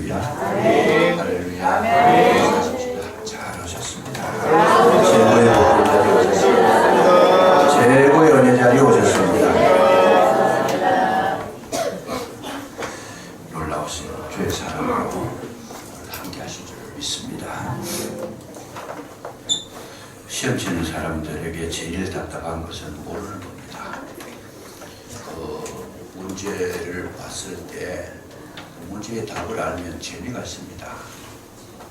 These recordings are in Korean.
할렐루야. 아멘. 할렐루야. 아멘. 잘 오셨습니다. 최고의 은혜 자리에 오셨습니다. 놀라우신 주의 사랑으로 함께 하실 줄 믿습니다. 시험 치는 사람들에게 제일 답답한 것은 모르는 겁니다. 문제를 봤을 때 문제의 답을 알면 재미가 있습니다.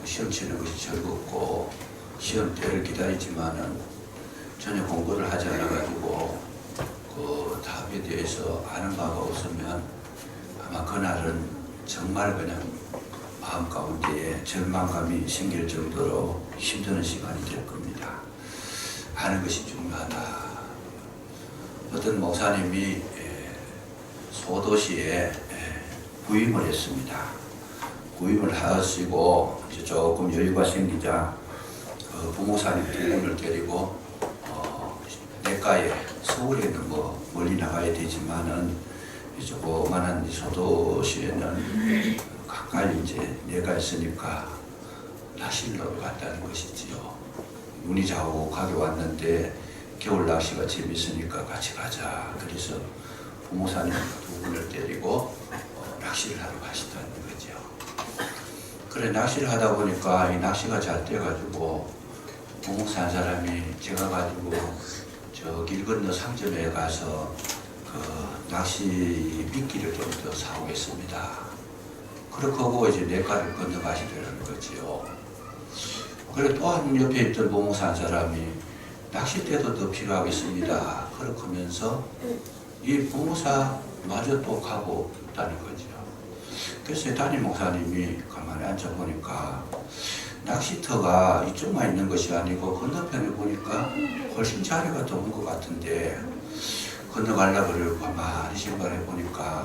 시험 치는 것이 즐겁고 시험 때를 기다리지만은 전혀 공부를 하지 않아가지고 그 답에 대해서 아는 바가 없으면 아마 그날은 정말 그냥 마음 가운데에 절망감이 생길 정도로 힘드는 시간이 될 겁니다. 아는 것이 중요하다. 어떤 목사님이 소도시에 부임을 했습니다. 부임을 하시고 이제 조금 여유가 생기자 부목사님 두 분을 데리고 내과에 서울에는 뭐 멀리 나가야 되지만은 조그만한 소도시에는 가까이 이제 내가 있으니까 낚시를 갔다는 것이지요. 눈이 자욱하게 왔는데 겨울 낚시가 재밌으니까 같이 가자. 그래서 부목사님 두 분을 데리고 낚시를 하러 가시다는 거죠. 그래 낚시를 하다 보니까 이 낚시가 잘 돼가지고 부목사 한 사람이 제가 가지고 저 길 건너 상점에 가서 그 낚시 미끼를 좀 더 사오겠습니다. 그렇게 하고 이제 내과를 건너가시더라는 거지요. 그래 또 한 옆에 있던 부목사 한 사람이 낚싯대도 더 필요하겠습니다. 그렇게 하면서 이 부목사마저 또 가고 있다는 거죠. 그래서 담임 목사님이 가만히 앉아보니까 낚시터가 이쪽만 있는 것이 아니고 건너편에 보니까 훨씬 자리가 좁은 것 같은데 건너가려고 그러고 가만히 생각해 보니까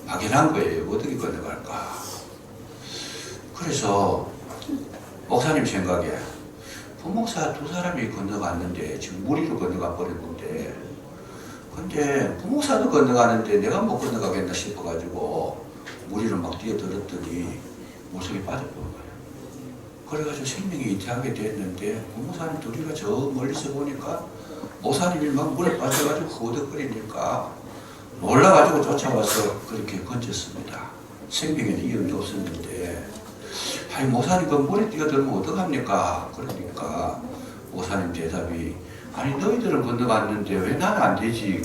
막연한 거예요. 어떻게 건너갈까. 그래서 목사님 생각에 부목사 두 사람이 건너갔는데 지금 무리로 건너가 버렸는데 근데 부목사도 건너가는데 내가 못 건너가겠나 싶어가지고 무리를 막 뛰어들었더니 물속에 빠져버린 거예요. 그래가지고 생명이 이태하게 됐는데 부목사님 둘이가 저 멀리서 보니까 목사님이 막 물에 빠져가지고 허덕거리니까 놀라가지고 쫓아와서 그렇게 건졌습니다. 생명에는 이음이 없었는데 아니 목사님 그 물에 뛰어들면 어떡합니까? 그러니까 목사님 대답이 아니 너희들은 건너갔는데 왜 나는 안 되지?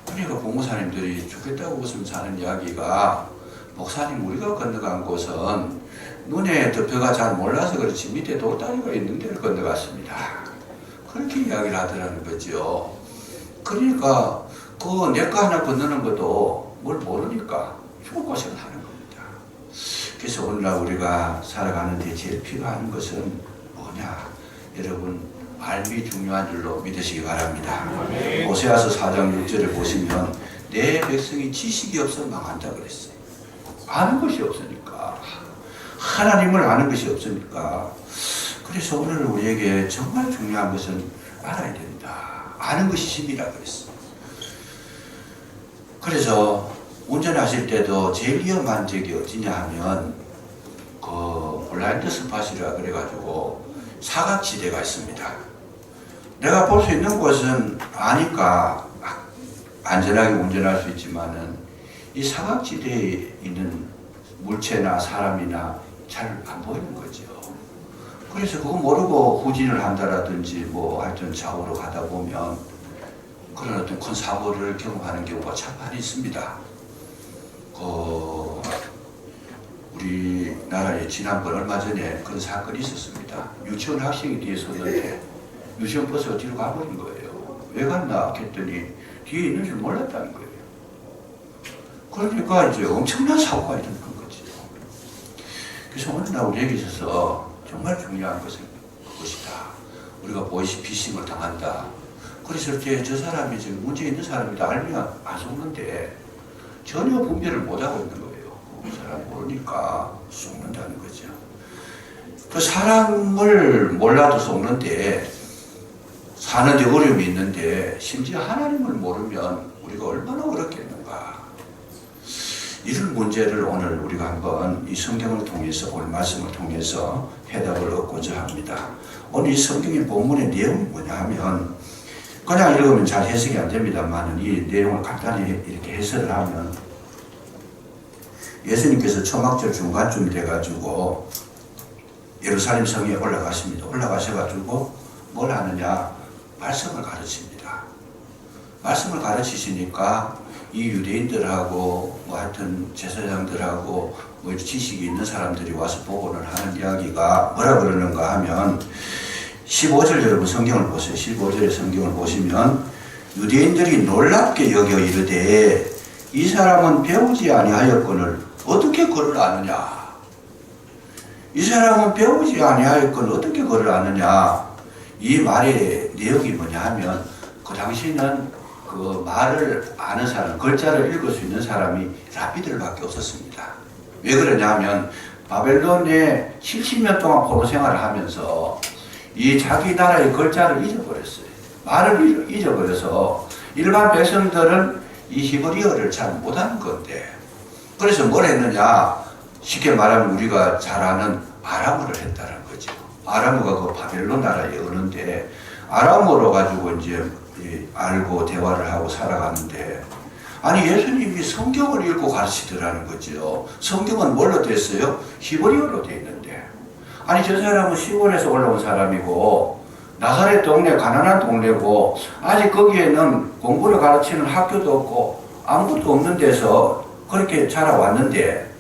그러니까 부목사님들이 죽겠다고 웃으면서 하는 이야기가 목사님 우리가 건너간 곳은 눈에 덮여가 잘 몰라서 그렇지 밑에 돌다리가 있는 데를 건너갔습니다. 그렇게 이야기를 하더라는 거죠. 그러니까 그 내과 하나 건너는 것도 뭘 모르니까 죽을 고생을 하는 겁니다. 그래서 오늘날 우리가 살아가는데 제일 필요한 것은 뭐냐? 여러분 말이 중요한 줄로 믿으시기 바랍니다. 호세아서 4장 6절을 보시면 내 백성이 지식이 없어 망한다 그랬어요. 아는 것이 없으니까. 하나님을 아는 것이 없으니까. 그래서 오늘 우리에게 정말 중요한 것은 알아야 된다. 아는 것이 힘이라 그랬어요. 그래서 운전하실 때도 제일 위험한 적이 어디냐 하면 그 블라인드 스팟이라 그래가지고 사각지대가 있습니다. 내가 볼 수 있는 곳은 아니까 안전하게 운전할 수 있지만은 이 사각지대에 있는 물체나 사람이나 잘 안 보이는 거죠. 그래서 그거 모르고 후진을 한다라든지 뭐 하여튼 좌우로 가다 보면 그런 어떤 큰 사고를 경험하는 경우가 참 많이 있습니다. 우리나라에 지난번 얼마 전에 그런 사건이 있었습니다. 유치원 학생이 뒤에 섰는데 유치원 버스가 뒤로 가버린 거예요. 왜 갔나 했더니 뒤에 있는 줄 몰랐다는 거예요. 그러니까 이제 엄청난 사고가 일어난 거죠. 그래서 오늘날 우리에게 있어서 정말 중요한 것은 그것이다. 우리가 보이스피싱을 당한다. 그랬을 때 저 사람이 지금 문제 있는 사람이다 알면 안 속는데 전혀 분별을 못하고 있는 거예요. 그 사람 모르니까 속는다는 거죠. 그 사람을 몰라도 속는데 사는데 어려움이 있는데 심지어 하나님을 모르면 우리가 얼마나 어렵겠는가. 이런 문제를 오늘 우리가 한번 이 성경을 통해서, 오늘 말씀을 통해서 해답을 얻고자 합니다. 오늘 이 성경의 본문의 내용이 뭐냐 하면, 그냥 읽으면 잘 해석이 안 됩니다만 이 내용을 간단히 이렇게 해설을 하면, 예수님께서 초막절 중간쯤 돼가지고 예루살렘 성에 올라가십니다. 올라가셔가지고 뭘 하느냐? 말씀을 가르칩니다. 말씀을 가르치시니까 이 유대인들하고 뭐 하여튼 제사장들하고 뭐 지식이 있는 사람들이 와서 보고는 하는 이야기가 뭐라 그러는가 하면, 15절 여러분 성경을 보세요. 15절의 성경을 보시면, 유대인들이 놀랍게 여겨 이르되 이 사람은 배우지 아니하였거늘 어떻게 그를 아느냐? 이 사람은 배우지 아니하였거늘 어떻게 그를 아느냐? 이 말의 내용이 뭐냐 하면, 그 당시는 그 말을 아는 사람, 글자를 읽을 수 있는 사람이 랍비들밖에 없었습니다. 왜 그러냐 하면, 바벨론에 70년 동안 포로 생활을 하면서 이 자기 나라의 글자를 잊어버렸어요. 말을 잊어버려서 일반 백성들은 이 히브리어를 잘 못하는 건데, 그래서 뭘 했느냐? 쉽게 말하면 우리가 잘 아는 아람어를 했다는 거죠. 아람어가 그 바벨론 나라의 언어인데, 아람어로 가지고 이제 알고 대화를 하고 살아가는데, 아니 예수님이 성경을 읽고 가르치더라는 거죠. 성경은 뭘로 됐어요? 히브리어로 돼 있는데, 아니 저 사람은 시골에서 올라온 사람이고 나사렛 동네 가난한 동네고 아직 거기에는 공부를 가르치는 학교도 없고 아무것도 없는 데서 그렇게 자라왔는데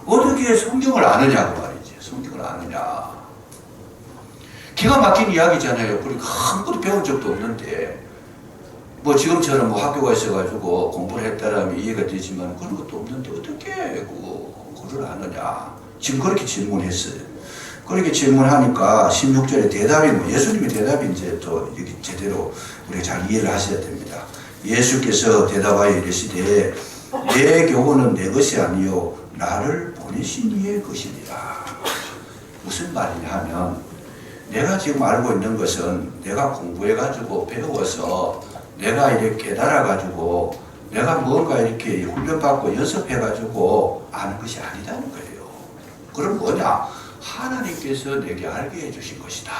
어떻게 성경을 아느냐고 말이지. 성경을 아느냐. 기가 막힌 이야기잖아요. 그러니까 아무것도 배운 적도 없는데, 뭐 지금처럼 뭐 학교가 있어가지고 공부를 했다라면 이해가 되지만 그런 것도 없는데 어떻게 그걸 아느냐. 지금 그렇게 질문했어요. 그렇게 질문하니까 16절에 대답이 뭐 예수님의 대답이 이제 또 여기 제대로 우리가 잘 이해를 하셔야 됩니다. 예수께서 대답하여 이르시되 내 교훈은 내 것이 아니요 나를 보내신 이의 것이니라. 무슨 말이냐 하면, 내가 지금 알고 있는 것은 내가 공부해가지고 배워서 내가 이렇게 깨달아가지고 내가 뭔가 이렇게 훈련받고 연습해가지고 아는 것이 아니다는 거예요. 그럼 뭐냐? 하나님께서 내게 알게 해주신 것이다.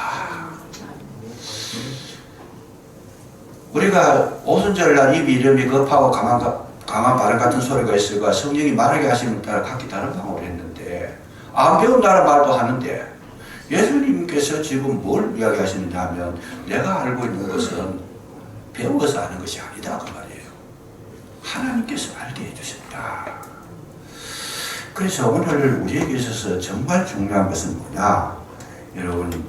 우리가 오순절날 입이 이름이 급하고 강한 바람 같은 소리가 있어가 성령이 말하게 하시는 따라 각기 다른 방법을 했는데, 안 배운다는 말도 하는데, 예수님께서 지금 뭘 이야기하시느냐 하면, 내가 알고 있는 것은 배워서 아는 것이 아니다 그 말이에요. 하나님께서 알게 해주셨다. 그래서 오늘 우리에게 있어서 정말 중요한 것은 뭐냐? 여러분,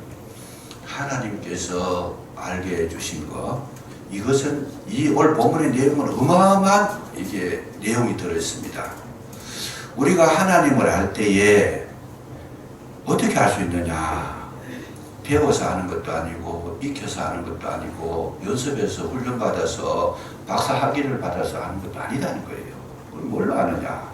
하나님께서 알게 해주신 것, 이것은 이 올 본문의 내용은 어마어마한 이게 내용이 들어있습니다. 우리가 하나님을 알 때에 어떻게 알 수 있느냐? 배워서 하는 것도 아니고 익혀서 하는 것도 아니고 연습해서 훈련받아서 박사 학위를 받아서 하는 것도 아니다는 거예요. 그럼 뭘로 아느냐?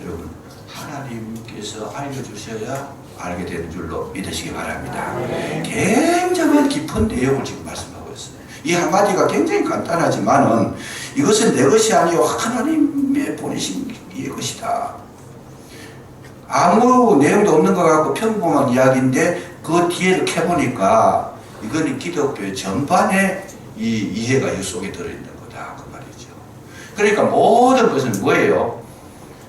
여러분, 하나님께서 알려주셔야 알게 되는 줄로 믿으시기 바랍니다. 굉장한 깊은 내용을 지금 말씀하고 있어요. 이 한마디가 굉장히 간단하지만은 이것은 내 것이 아니요 하나님의 보내신 이의 것이다. 아무 내용도 없는 것 같고 평범한 이야기인데 그 뒤에를 캐보니까 이거는 기독교의 전반의 이 이해가 이 속에 들어있는 거다 그 말이죠. 그러니까 모든 것은 뭐예요?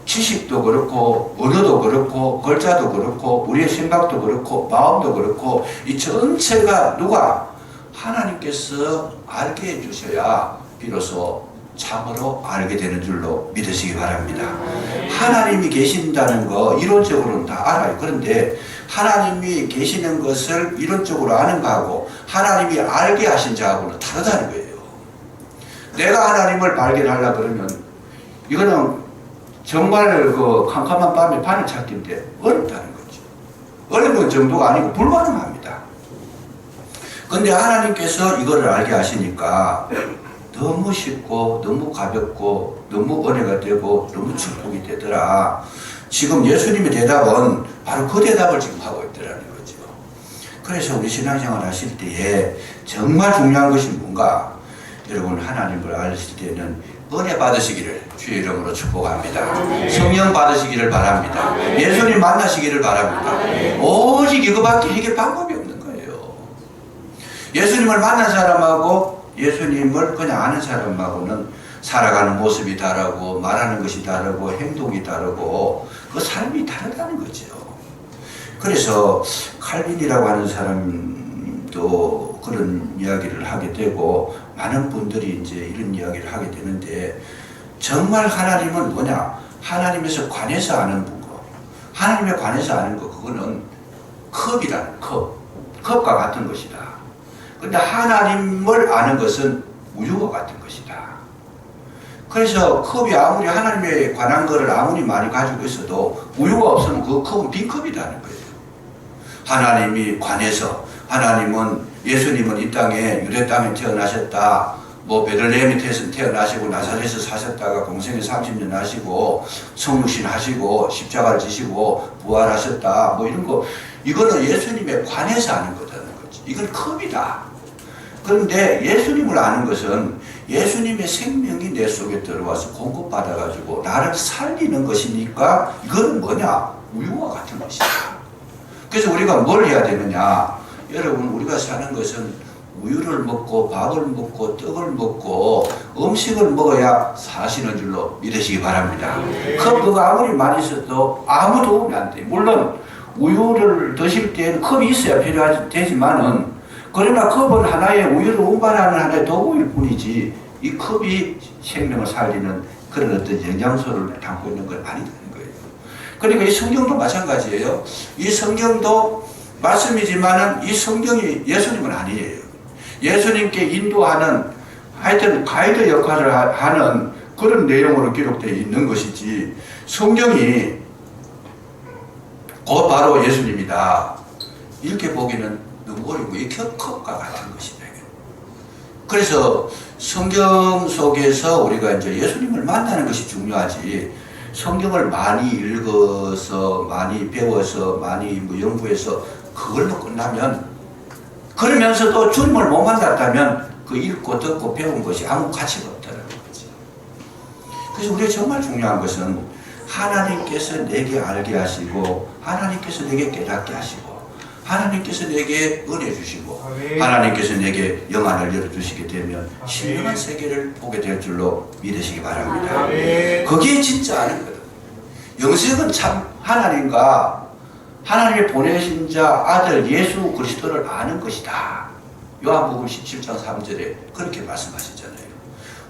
지식도 그렇고 언어도 그렇고 글자도 그렇고 우리의 생각도 그렇고 마음도 그렇고 이 전체가 누가? 하나님께서 알게 해주셔야 비로소 참으로 알게 되는 줄로 믿으시기 바랍니다. 하나님이 계신다는 거 이론적으로는 다 알아요. 그런데 하나님이 계시는 것을 이론적으로 아는 거하고 하나님이 알게 하신 자하고는 다르다는 거예요. 내가 하나님을 발견하려고 그러면 이거는 정말 그 캄캄한 밤에 바늘 찾기인데 어렵다는 거죠. 어려운 정도가 아니고 불가능합니다. 근데 하나님께서 이거를 알게 하시니까 너무 쉽고 너무 가볍고 너무 은혜가 되고 너무 축복이 되더라. 지금 예수님의 대답은 바로 그 대답을 지금 하고 있더라는 거죠. 그래서 우리 신앙생활 하실 때에 정말 중요한 것이 뭔가? 여러분, 하나님을 아실 때는 은혜 받으시기를 주의 이름으로 축복합니다. 성령 받으시기를 바랍니다. 예수님 만나시기를 바랍니다. 오직 이거밖에 해결 방법이 없는 거예요. 예수님을 만난 사람하고 예수님을 그냥 아는 사람하고는 살아가는 모습이 다르고 말하는 것이 다르고 행동이 다르고 그 삶이 다르다는 거죠. 그래서 칼빈이라고 하는 사람도 그런 이야기를 하게 되고 많은 분들이 이제 이런 이야기를 하게 되는데, 정말 하나님은 뭐냐? 하나님에서 관해서 아는 거, 하나님에 관해서 아는 거, 그거는 컵이라는 컵과 같은 것이다. 근데 하나님을 아는 것은 우유와 같은 것이다. 그래서 컵이 아무리 하나님에 관한 것을 아무리 많이 가지고 있어도 우유가 없으면 그 컵은 빈 컵이라는 거예요. 하나님이 관해서, 하나님은 예수님은 이 땅에 유대 땅에 태어나셨다. 뭐 베들레헴에 태어나시고 나사렛에서 사셨다가 공생에 30년 하시고 성육신 하시고 십자가를 지시고 부활하셨다. 뭐 이런 거, 이거는 예수님에 관해서 아는 거다는 거지. 이건 컵이다. 그런데 예수님을 아는 것은 예수님의 생명이 내 속에 들어와서 공급받아가지고 나를 살리는 것이니까 이거는 뭐냐? 우유와 같은 것이다. 그래서 우리가 뭘 해야 되느냐? 여러분, 우리가 사는 것은 우유를 먹고 밥을 먹고 떡을 먹고 음식을 먹어야 사시는 줄로 믿으시기 바랍니다. 컵가 아무리 많이 있어도 아무 도움이 안 돼. 물론 우유를 드실 때는 컵이 있어야 필요하지만은, 그러나 컵은 하나의 우유를 운반하는 하나의 도구일 뿐이지 이 컵이 생명을 살리는 그런 어떤 영양소를 담고 있는 건 아니다는 거예요. 그러니까 이 성경도 마찬가지예요. 이 성경도 말씀이지만은 이 성경이 예수님은 아니에요. 예수님께 인도하는, 하여튼 가이드 역할을 하는 그런 내용으로 기록되어 있는 것이지, 성경이 곧 바로 예수님이다 이렇게 보기는 너무 어렵고, 이 컵과 같은 것이다. 그래서 성경 속에서 우리가 이제 예수님을 만나는 것이 중요하지, 성경을 많이 읽어서 많이 배워서 많이 뭐 연구해서 그걸로 끝나면, 그러면서도 주님을 못 만났다면 그 읽고 듣고 배운 것이 아무 가치가 없다는 거지. 그래서 우리가 정말 중요한 것은 하나님께서 내게 알게 하시고, 하나님께서 내게 깨닫게 하시고, 하나님께서 내게 은혜 주시고, 하나님께서 내게 영안을 열어주시게 되면 신령한 세계를 보게 될 줄로 믿으시기 바랍니다. 그게 진짜 아는 거예요. 영생은 참 하나님과 하나님의 보내신 자 아들 예수 그리스도를 아는 것이다. 요한복음 17장 3절에 그렇게 말씀하셨잖아요.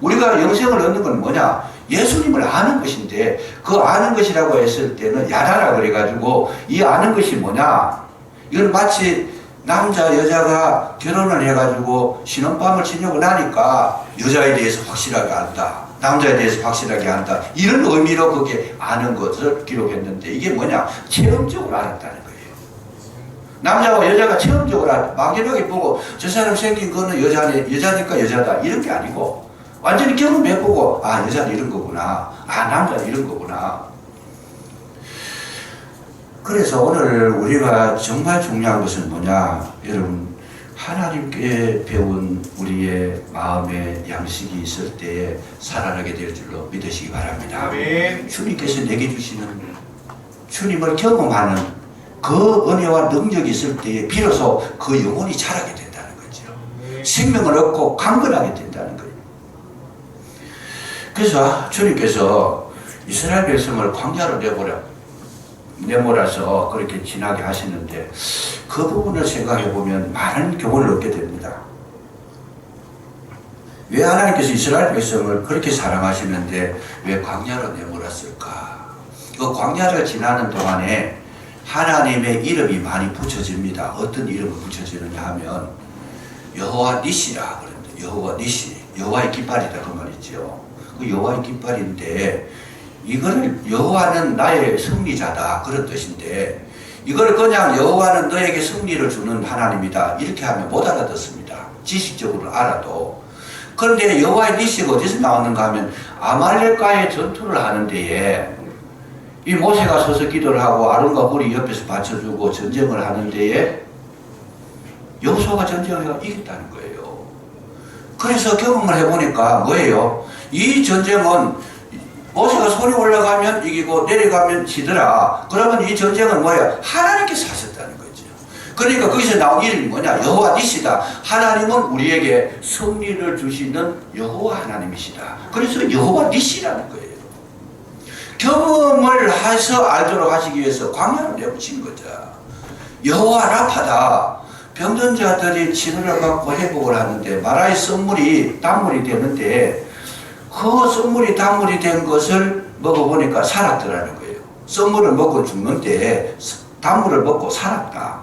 우리가 영생을 얻는 건 뭐냐? 예수님을 아는 것인데, 그 아는 것이라고 했을 때는 야다라 그래가지고, 이 아는 것이 뭐냐? 이건 마치 남자 여자가 결혼을 해가지고 신혼밤을 지내고 나니까 여자에 대해서 확실하게 안다, 남자에 대해서 확실하게 안다, 이런 의미로 그게 아는 것을 기록했는데, 이게 뭐냐? 체험적으로 알았다는 거예요. 남자와 여자가 체험적으로 막연하게 보고 저 사람 생긴 거는 여자니까 여자다 이런 게 아니고, 완전히 경험해보고, 아, 여자는 이런 거구나, 아, 남자는 이런 거구나. 그래서 오늘 우리가 정말 중요한 것은 뭐냐? 여러분, 하나님께 배운 우리의 마음의 양식이 있을 때에 살아나게 될 줄로 믿으시기 바랍니다. 주님께서 내게 주시는, 주님을 경험하는 그 은혜와 능력이 있을 때에 비로소 그 영혼이 자라게 된다는 거죠. 생명을 얻고 강건하게 된다는 거예요. 그래서 주님께서 이스라엘 백성을 광야로 내몰아서 그렇게 지나게 하시는데, 그 부분을 생각해 보면 많은 교훈을 얻게 됩니다. 왜 하나님께서 이스라엘 백성을 그렇게 사랑하시는데 왜 광야로 내몰았을까? 그 광야를 지나는 동안에 하나님의 이름이 많이 붙여집니다. 어떤 이름을 붙여지느냐 하면 여호와 니시라 그러는데, 여호와 니시, 여호와의 깃발이다 그 말이죠. 그 여호와의 깃발인데, 이거를 여호와는 나의 승리자다 그런 뜻인데, 이걸 그냥 여호와는 너에게 승리를 주는 하나님이다 이렇게 하면 못 알아듣습니다. 지식적으로 알아도. 그런데 여호와의 니시가 어디서 나오는가 하면 아말렉과의 전투를 하는 데에 이 모세가 서서 기도를 하고 아론과 훌이 옆에서 받쳐주고 전쟁을 하는 데에 여호수아가 전쟁을 이겼다는 거예요. 그래서 경험을 해보니까 뭐예요? 이 전쟁은 모세가 손이 올라가면 이기고 내려가면 지더라. 그러면 이 전쟁은 뭐야? 하나님께서 하셨다는 거죠. 그러니까 거기서 나온 이름이 뭐냐? 여호와 니시다. 하나님은 우리에게 승리를 주시는 여호와 하나님이시다. 그래서 여호와 니시라는 거예요. 경험을 해서 알도록 하시기 위해서 광야를 내어붙인 거죠. 여호와 라파다. 병든 자들이 치료를 받고 회복을 하는데 마라의 썬물이 단물이 되는데 그 썬물이 단물이 된 것을 먹어보니까 살았더라는 거예요. 썬물을 먹고 죽는데 단물을 먹고 살았다.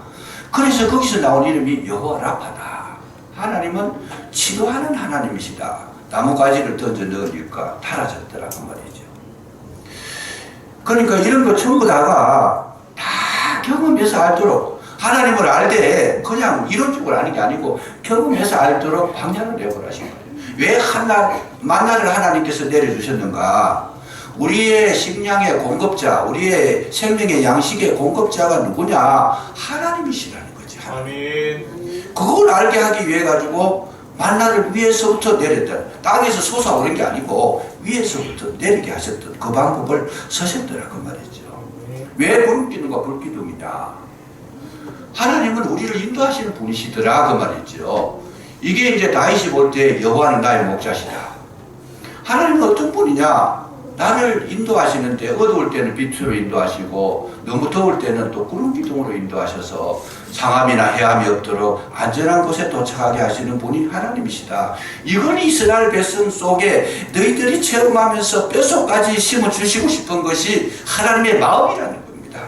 그래서 거기서 나온 이름이 여호와 라파다. 하나님은 치료하는 하나님이시다. 나뭇가지를 던져 넣으니까 달아졌더라는 말이죠. 그러니까 이런 거 전부 다가 다 경험해서 알도록 하나님을 알되 그냥 이론적으로 아는 게 아니고 경험해서 알도록 방향을 내보라신 거예요. 왜 만나를 하나님께서 내려주셨는가? 우리의 식량의 공급자, 우리의 생명의 양식의 공급자가 누구냐? 하나님이시라는 거지. 아멘. 그걸 알게 하기 위해 가지고 만나를 위에서부터 내렸다. 땅에서 솟아오른 게 아니고 위에서부터 내리게 하셨던 그 방법을 쓰셨더라 그 말이죠. 왜 구름기둥과 불기둥이냐? 하나님은 우리를 인도하시는 분이시더라 그 말이죠. 이게 이제 다윗이 볼 때 여호와는 나의 목자시다. 하나님은 어떤 분이냐? 나를 인도하시는데 어두울 때는 빛으로 인도하시고 너무 더울 때는 또 구름기둥으로 인도하셔서 상함이나 해함이 없도록 안전한 곳에 도착하게 하시는 분이 하나님이시다. 이걸 이스라엘 백성 속에 너희들이 체험하면서 뼛속까지 심어주시고 싶은 것이 하나님의 마음이라는 겁니다.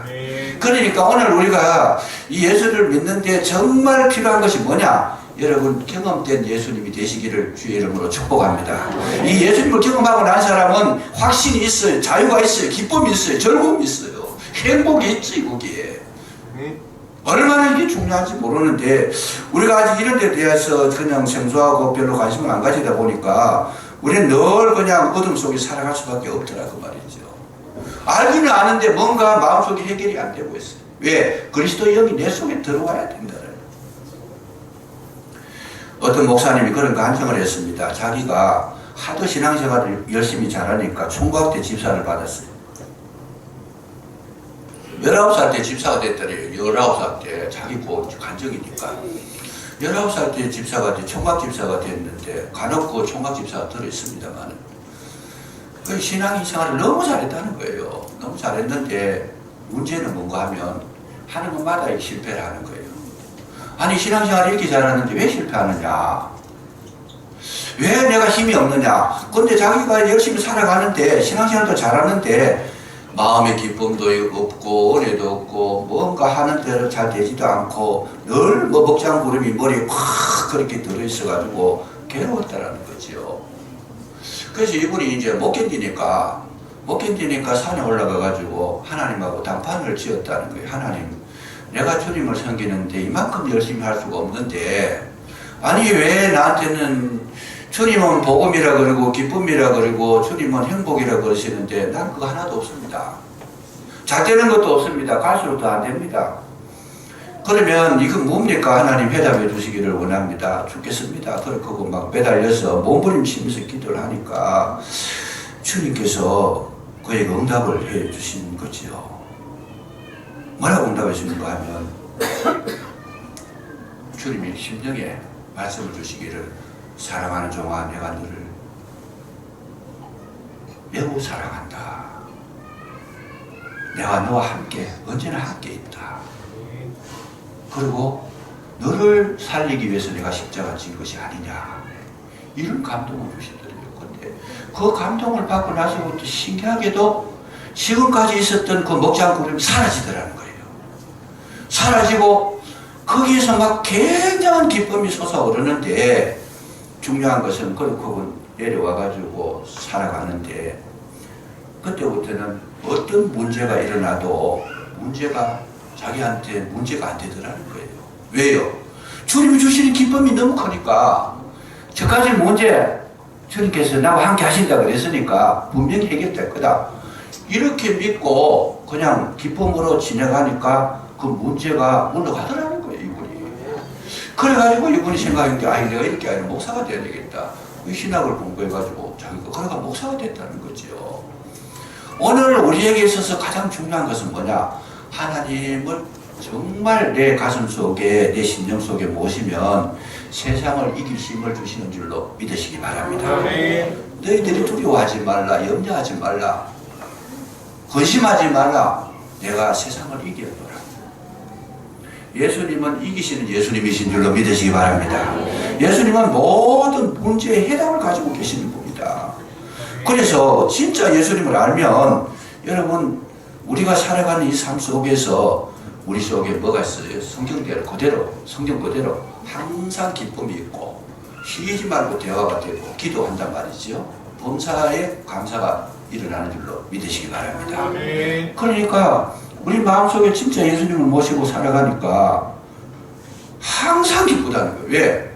그러니까 오늘 우리가 이 예수를 믿는데 정말 필요한 것이 뭐냐? 여러분 경험된 예수님이 되시기를 주의 이름으로 축복합니다. 이 예수님을 경험하고 난 사람은 확신이 있어요. 자유가 있어요. 기쁨이 있어요. 즐거움이 있어요. 행복이 있지 거기에. 얼마나 이게 중요한지 모르는데 우리가 아직 이런 데 대해서 그냥 생소하고 별로 관심을 안 가지다 보니까 우리는 늘 그냥 어둠 속에 살아갈 수밖에 없더라 그 말이죠. 알기는 아는데 뭔가 마음속에 해결이 안 되고 있어요. 왜? 그리스도의 영이 내 속에 들어와야 된다는. 어떤 목사님이 그런 간청을 했습니다. 자기가 하도 신앙생활을 열심히 잘하니까 총각 때 집사를 받았어요. 19살 때 집사가 됐더래요. 19살 때 자기 간증이니까 19살 때 집사가 총각 집사가 됐는데 간혹 총각 집사가 들어있습니다만 그 신앙생활을 너무 잘했다는 거예요. 너무 잘했는데 문제는 뭔가 하면 하는 것마다 실패를 하는 거예요. 아니 신앙생활을 이렇게 잘하는데 왜 실패하느냐? 왜 내가 힘이 없느냐? 근데 자기가 열심히 살아가는데 신앙생활도 잘하는데 마음의 기쁨도 없고 은혜도 없고 뭔가 하는 대로 잘 되지도 않고 늘 뭐 먹장구름이 머리에 확 그렇게 들어있어가지고 괴로웠다라는 거죠. 그래서 이분이 이제 못 견디니까 산에 올라가가지고 하나님하고 단판을 지었다는 거예요. 하나님, 내가 주님을 섬기는데 이만큼 열심히 할 수가 없는데 아니 왜 나한테는 주님은 복음이라 그러고 기쁨이라 그러고 주님은 행복이라 그러시는데 난 그거 하나도 없습니다. 잘 되는 것도 없습니다. 갈수록 더 안 됩니다. 그러면 이건 뭡니까? 하나님 해답해 주시기를 원합니다. 죽겠습니다. 그러고 막 매달려서 몸부림치면서 기도를 하니까 주님께서 그에게 응답을 해 주신 거지요. 뭐라고 응답해 주는가 하면 주님이 심령에 말씀을 주시기를 사랑하는 종아 내가 너를 매우 사랑한다. 내가 너와 함께 언제나 함께 있다. 그리고 너를 살리기 위해서 내가 십자가 진 것이 아니냐. 이런 감동을 주시더래요. 근데 그 감동을 받고 나서부터 신기하게도 지금까지 있었던 그 먹장구름이 사라지더라는 거예요. 사라지고 거기에서 막 굉장한 기쁨이 솟아오르는데 중요한 것은 그렇고 내려와가지고 살아가는데 그때부터는 어떤 문제가 일어나도 문제가 자기한테 문제가 안 되더라는 거예요. 왜요? 주님이 주시는 기쁨이 너무 크니까 저까지 문제 주님께서 나와 함께 하신다 그랬으니까 분명히 해결될 거다. 이렇게 믿고 그냥 기쁨으로 지나가니까 그 문제가 물러가더라는 거예요, 이분이. 그래가지고 이분이 생각한 게, 아니, 내가 이렇게 아니라 목사가 돼야 되겠다. 이 신학을 공부해가지고 자기가 그러가 목사가 됐다는 거죠. 오늘 우리에게 있어서 가장 중요한 것은 뭐냐? 하나님을 정말 내 가슴 속에, 내 심령 속에 모시면 세상을 이길 힘을 주시는 줄로 믿으시기 바랍니다. 너희들이 두려워하지 말라, 염려하지 말라, 근심하지 말라. 내가 세상을 이겨노라. 예수님은 이기시는 예수님이신 줄로 믿으시기 바랍니다. 예수님은 모든 문제의 해답을 가지고 계시는 분이다. 그래서 진짜 예수님을 알면 여러분, 우리가 살아가는 이 삶 속에서 우리 속에 뭐가 있어요? 성경대로 그대로, 성경 그대로 항상 기쁨이 있고 쉬지 말고 대화가 되고 기도한단 말이죠. 범사에 감사가 일어나는 줄로 믿으시기 바랍니다. 그러니까 우리 마음속에 진짜 예수님을 모시고 살아가니까 항상 기쁘다는 거예요. 왜?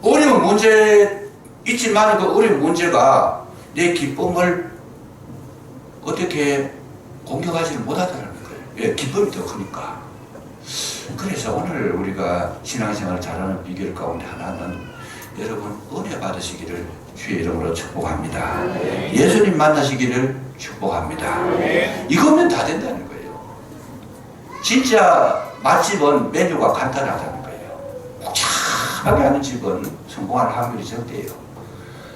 어려운 문제 있지만 그 어려운 문제가 내 기쁨을 어떻게 공격하지를 못하더라는 거예요. 왜? 기쁨이 더 크니까. 그래서 오늘 우리가 신앙생활을 잘하는 비결 가운데 하나는 여러분 은혜 받으시기를 주의 이름으로 축복합니다. 예수님 만나시기를 축복합니다. 이거면 다 된다는 거예요. 진짜 맛집은 메뉴가 간단하다는 거예요. 복잡하게 하는 집은 성공할 확률이 적대요.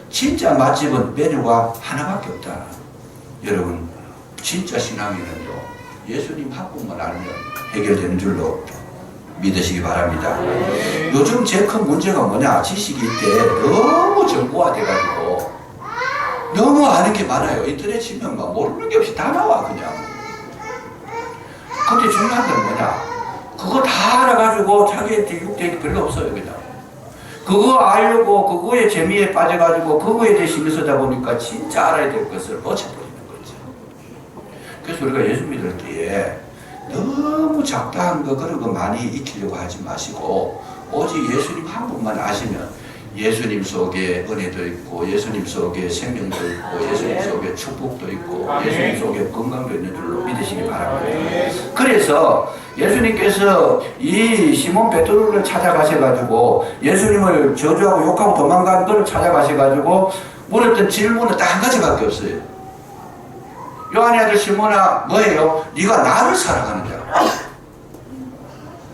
진짜 맛집은 메뉴가 하나밖에 없다. 여러분, 진짜 신앙에는요, 예수님 한 분만 알면 해결되는 줄로 믿으시기 바랍니다. 요즘 제일 큰 문제가 뭐냐? 지식이 때 너무 정보화돼가지고 너무 아는 게 많아요. 인터넷 치면 막 모르는 게 없이 다 나와 그냥. 근데 중요한 건 뭐냐? 그거 다 알아가지고 자기한테 육대기 별로 없어요 그냥. 그거 알려고 그거에 재미에 빠져가지고 그거에 대해 신경 쓰다 보니까 진짜 알아야 될 것을 놓쳐버리는 거죠. 그래서 우리가 예수 믿을 때에 너무 잡다한 거 그런 거 많이 익히려고 하지 마시고 오직 예수님 한 분만 아시면 예수님 속에 은혜도 있고 예수님 속에 생명도 있고 예수님 속에 축복도 있고 예수님 속에 건강도 있는 줄로 믿으시기 바랍니다. 그래서 예수님께서 이 시몬 베드로를 찾아가셔가지고 예수님을 저주하고 욕하고 도망간 걸 찾아가셔가지고 물었던 질문은 딱 한 가지밖에 없어요. 요한의 아들 시몬아 뭐예요? 네가 나를 사랑하느냐?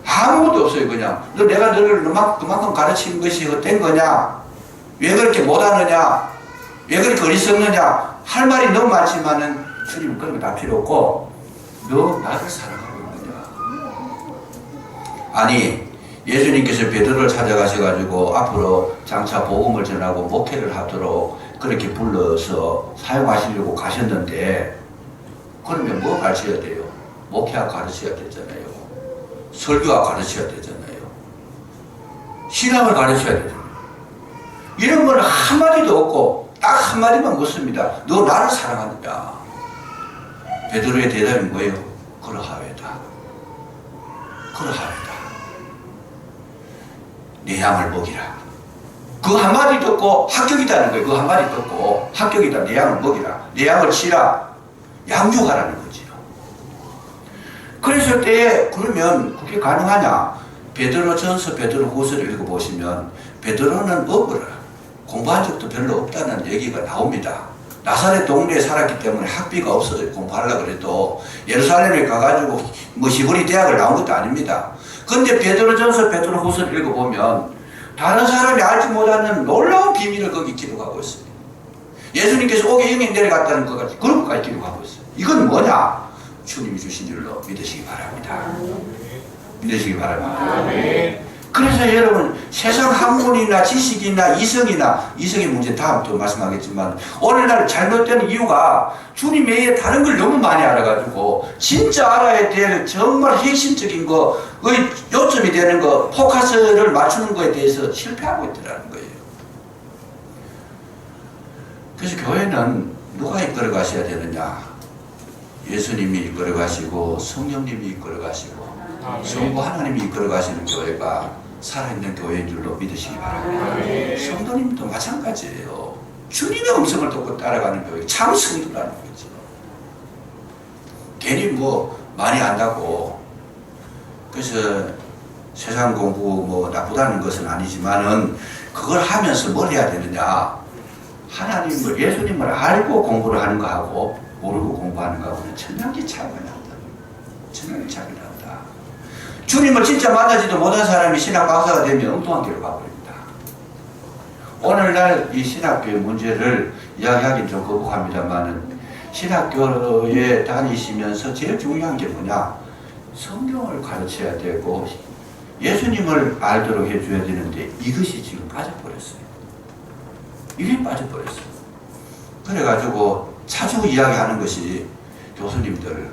아무것도 없어요. 그냥 너 내가 너를 그만큼 가르친 것이 헛된 거냐? 왜 그렇게 못하느냐? 왜 그렇게 어리석느냐? 할 말이 너무 많지만은 주님 그런 거 다 필요 없고 너 나를 사랑하고 있느냐? 아니 예수님께서 베드로를 찾아가셔가지고 앞으로 장차 복음을 전하고 목회를 하도록 그렇게 불러서 사용하시려고 가셨는데 그러면 뭐 가르쳐야 돼요? 목회학 가르쳐야 되잖아요. 설교학 가르쳐야 되잖아요. 신앙을 가르쳐야 되잖아요. 이런 건 한마디도 없고 딱 한마디만 묻습니다. 너 나를 사랑하느냐? 베드로의 대답이 뭐예요? 그러하외다. 그러하외다. 내 양을 먹이라. 그 한마디 듣고 합격이다는 거예요. 그 한마디 듣고 합격이다. 내 양을 먹이라. 내 양을 치라. 양육하라는 거지요. 그랬을 때에 그러면 그게 가능하냐? 베드로전서 베드로후서를 읽어보시면 베드로는 업을 공부한 적도 별로 없다는 얘기가 나옵니다. 나사렛 동네에 살았기 때문에 학비가 없어서 공부하려고 그래도 예루살렘에 가가지고 뭐 히브리 대학을 나온 것도 아닙니다. 근데 베드로전서 베드로후서를 읽어보면 다른 사람이 알지 못하는 놀라운 비밀을 거기 기록하고 있어요. 예수님께서 옥에 영이 내려갔다는 것까지 그런 것까지 기록하고 있어요. 이건 뭐냐? 주님이 주신 줄로 믿으시기 바랍니다. 믿으시기 바랍니다. 그래서 여러분 세상 학문이나 지식이나 이성의 문제 다음 또 말씀하겠지만 오늘날 잘못된 이유가 주님 외에 다른 걸 너무 많이 알아가지고 진짜 알아야 될 정말 핵심적인 거의 요점이 되는 거 포커스를 맞추는 거에 대해서 실패하고 있더라는 거예요. 그래서 교회는 누가 이끌어 가셔야 되느냐? 예수님이 이끌어 가시고 성령님이 이끌어 가시고 성부 하나님이 이끌어 가시는 교회가 살아있는 교회인 줄로 믿으시기 바랍니다. 성도님도 마찬가지예요. 주님의 음성을 듣고 따라가는 교회 참 성도라는 거죠. 괜히 뭐 많이 안다고 그래서 세상 공부 뭐 나쁘다는 것은 아니지만은 그걸 하면서 뭘 해야 되느냐? 하나님을, 예수님을 알고 공부를 하는 거하고 모르고 공부하는 거하고는 천냥지 차이가 난다. 천냥지 차이가 난다. 주님을 진짜 만나지도 못한 사람이 신학 박사가 되면 엉뚱한 길로 가버립니다. 오늘날 이 신학교의 문제를 이야기하기는 좀 거북합니다만은 신학교에 다니시면서 제일 중요한 게 뭐냐? 성경을 가르쳐야 되고 예수님을 알도록 해줘야 되는데 이것이 지금 빠져버렸어요. 이게 빠져버렸어요. 그래가지고 자주 이야기하는 것이 교수님들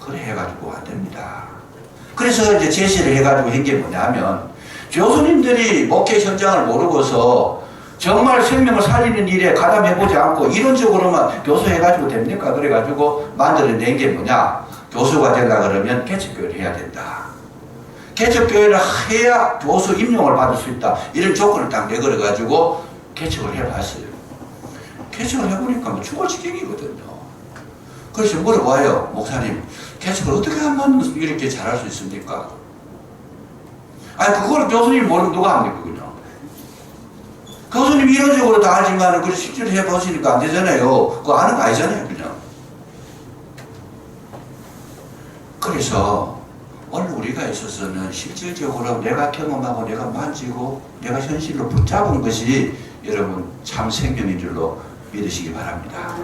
그래 해가지고 안 됩니다. 그래서 이제 제시를 해가지고 한 게 뭐냐면 교수님들이 목회 현장을 모르고서 정말 생명을 살리는 일에 가담해보지 않고 이론적으로만 교수해가지고 됩니까? 그래가지고 만들어낸 게 뭐냐? 교수가 되려고 그러면 개척교회를 해야 된다. 개척교회를 해야 교수 임용을 받을 수 있다. 이런 조건을 딱 내걸어가지고 개척을 해봤어요. 개척을 해보니까 뭐 죽을 지경이거든요. 그래서 물어봐요. 목사님, 개척을 어떻게 하면 이렇게 잘할 수 있습니까? 아니, 그걸 교수님 모르면 누가 합니까, 그냥? 교수님 이론적으로 다 알지만, 그 실제로 해보시니까 안 되잖아요. 그거 아는 거 아니잖아요, 그냥. 그래서, 오늘 우리가 있어서는 실질적으로 내가 경험하고 내가 만지고 내가 현실로 붙잡은 것이 여러분 참 생명인 줄로 믿으시기 바랍니다.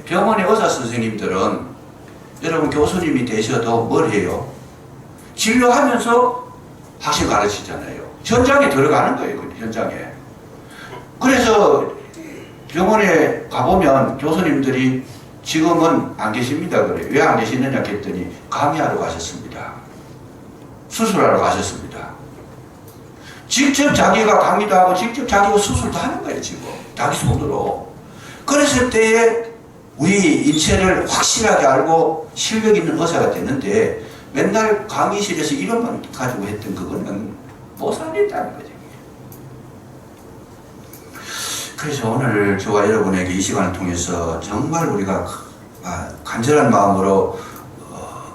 병원의 의사 선생님들은 여러분 교수님이 되셔도 뭘 해요? 진료하면서 학생 가르치잖아요. 현장에 들어가는 거예요. 현장에. 그래서 병원에 가보면 교수님들이 지금은 안 계십니다. 그래. 왜 안 계시느냐 했더니 강의하러 가셨습니다. 수술하러 가셨습니다. 직접 자기가 강의도 하고 직접 자기가 수술도 하는 거예요. 지금 자기 손으로. 그랬을 때에 우리 인체를 확실하게 알고 실력 있는 의사가 되는데 맨날 강의실에서 이론만 가지고 했던 그거는 못 살린다는 거죠. 그래서 오늘 저와 여러분에게 이 시간을 통해서 정말 우리가 간절한 마음으로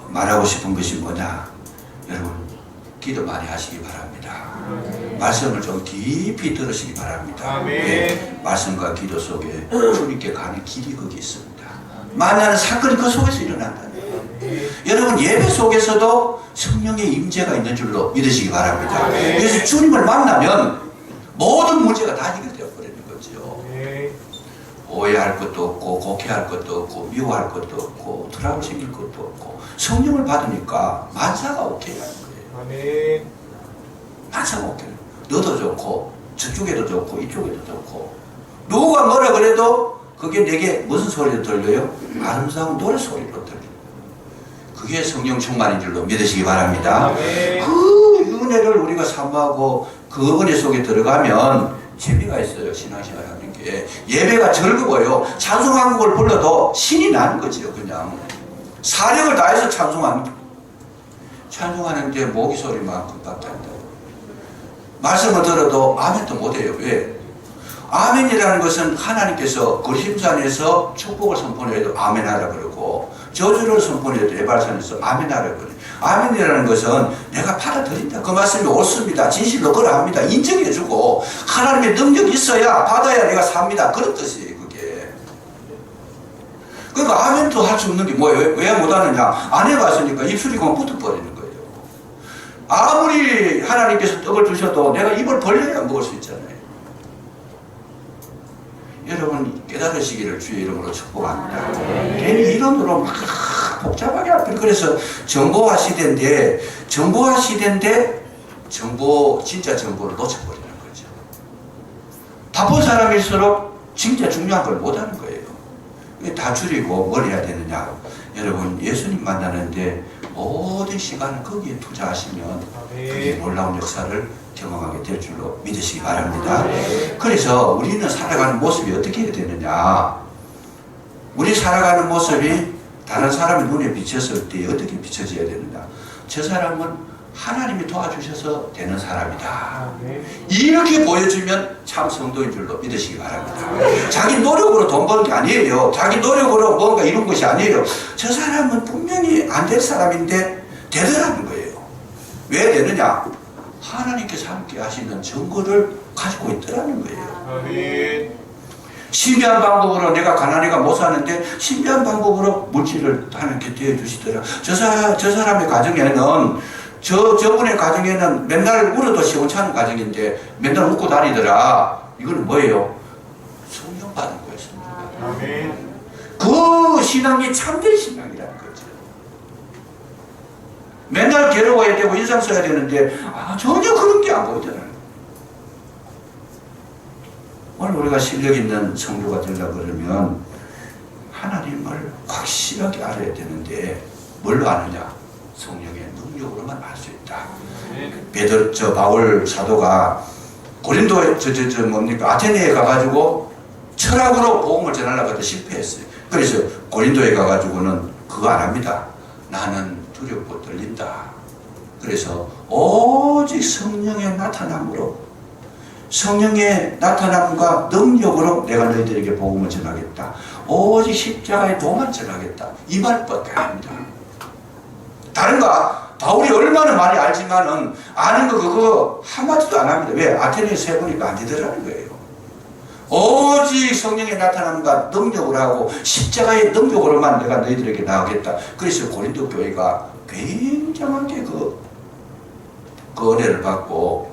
말하고 싶은 것이 뭐냐. 여러분 기도 많이 하시기 바랍니다. 말씀을 좀 깊이 들으시기 바랍니다. 네, 말씀과 기도 속에 주님께 가는 길이 거기 있습니다. 만나는 사건이 그 속에서 일어난다. 여러분 예배 속에서도 성령의 임재가 있는 줄로 믿으시기 바랍니다. 그래서 주님을 만나면 모든 문제가 다 해결되어 버리는 거죠. 오해할 것도 없고 곡해할 것도 없고 미워할 것도 없고 트러블 생길 것도 없고 성령을 받으니까 만사가 오케이 하는 거예요. 만사가 오케이. 너도 좋고 저쪽에도 좋고 이쪽에도 좋고 누가 뭐라 그래도 그게 내게 무슨 소리로 들려요? 아름다운 노래 소리로 들려요. 그게 성령 충만인 줄로 믿으시기 바랍니다. 그 은혜를 우리가 사모하고 그 은혜 속에 들어가면 재미가 있어요. 신앙생활 하는 게. 예배가 즐거워요. 찬송한곡을 불러도 신이 나는 거죠. 그냥 사력을 다해서 찬송하는데 모기 소리만큼밖에 안 나요. 말씀을 들어도 아멘도 못해요. 왜? 아멘이라는 것은 하나님께서 거심산에서 축복을 선포해도 아멘하라 그러고 저주를 선포해도 에발산에서 아멘하라 그래요. 아멘이라는 것은 내가 받아들인다. 그 말씀이 옳습니다. 진실로 그러합니다. 인정해주고 하나님의 능력이 있어야 받아야 내가 삽니다. 그런 뜻이에요. 그게. 그러니까 아멘도 할 수 없는 게 뭐예요? 왜 못하느냐? 안 해봤으니까 입술이 그냥 붙어버리는 거예요. 아무리 하나님께서 떡을 주셔도 내가 입을 벌려야 먹을 수 있잖아요. 여러분 깨달으시기를 주의 이름으로 축복합니다. 괜히 이론으로 막 복잡하게 할 필요. 그래서 정보화 시대인데 진짜 정보를 놓쳐버리는 거죠. 바쁜 사람일수록 진짜 중요한 걸 못하는 거예요. 다 줄이고 뭘 해야 되느냐. 여러분 예수님 만나는데 모든 시간을 거기에 투자하시면 그게 놀라운 역사를 경험하게 될 줄로 믿으시기 바랍니다. 그래서 우리는 살아가는 모습이 어떻게 해야 되느냐. 우리 살아가는 모습이 다른 사람의 눈에 비쳤을 때 어떻게 비춰져야 되느냐. 저 사람은 하나님이 도와주셔서 되는 사람이다. 이렇게 보여주면 참 성도인 줄로 믿으시기 바랍니다. 자기 노력으로 돈 버는 게 아니에요. 자기 노력으로 뭔가 이룬 것이 아니에요. 저 사람은 분명히 안 될 사람인데 되더라는 거예요. 왜 되느냐? 하나님께서 함께 하시는 증거를 가지고 있더라는 거예요. 신비한 방법으로 내가 가난해가 못 사는데 신비한 방법으로 물질을 하나님께 대해주시더라. 저 사람의 가정에는 저분의 가정에는 맨날 울어도 시원찮은 가정인데 맨날 웃고 다니더라. 이거는 뭐예요? 성령 받은 거예요. 성령. 아멘. 그 신앙이 참된 신앙이라는 거죠. 맨날 괴로워야 되고 인상 써야 되는데 전혀 그런 게 안 보이잖아요. 오늘 우리가 실력 있는 성도가 되려고 그러면 하나님을 확실하게 알아야 되는데 뭘로 아느냐? 성령의 능력으로만 알 수 있다. 바울 사도가 고린도 뭡니까? 아테네에 가가지고 철학으로 복음을 전하려고 해도 실패했어요. 그래서 고린도에 가가지고는 그거 안 합니다. 나는 두렵고 떨린다. 그래서 오직 성령의 나타남으로, 성령의 나타남과 능력으로 내가 너희들에게 복음을 전하겠다. 오직 십자가의 도만 전하겠다. 이 말밖에 안 합니다. 다른 거 바울이 얼마나 많이 알지만은 아는 거 그거 한마디도 안 합니다. 왜? 아테네에서 해보니까 안 되더라는 거예요. 오직 성령의 나타남과 능력을 하고 십자가의 능력으로만 내가 너희들에게 나오겠다. 그래서 고린도 교회가 굉장하게 그 은혜를 받고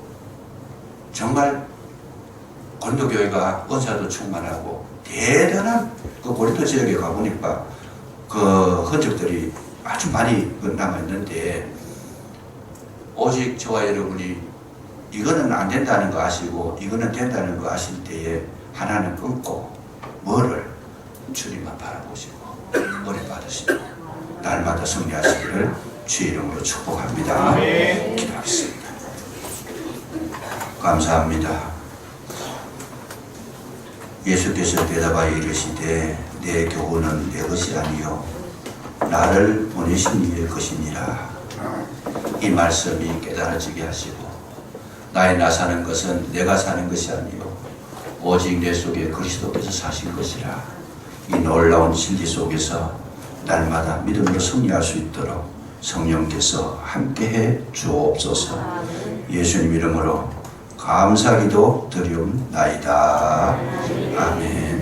정말 고린도 교회가 은사도 충만하고 대단한 그 고린도 지역에 가보니까 그 흔적들이 아주 많이 남아있는데, 오직 저와 여러분이 이거는 안 된다는 거 아시고 이거는 된다는 거 아실 때에 하나는 끊고 뭐를 주님만 바라보시고 은혜 받으시고 날마다 승리하시기를 주의 이름으로 축복합니다. 아멘. 기도하겠습니다. 감사합니다. 예수께서 대답하여 이르시되 내 교훈은 내 것이 아니요 나를 보내신 이의 것이니라. 이 말씀이 깨달아지게 하시고 나의 나 사는 것은 내가 사는 것이 아니요 오직 내 속에 그리스도께서 사신 것이라. 이 놀라운 진리 속에서 날마다 믿음으로 승리할 수 있도록 성령께서 함께해 주옵소서. 예수님 이름으로 감사기도 드리옵나이다. 아멘.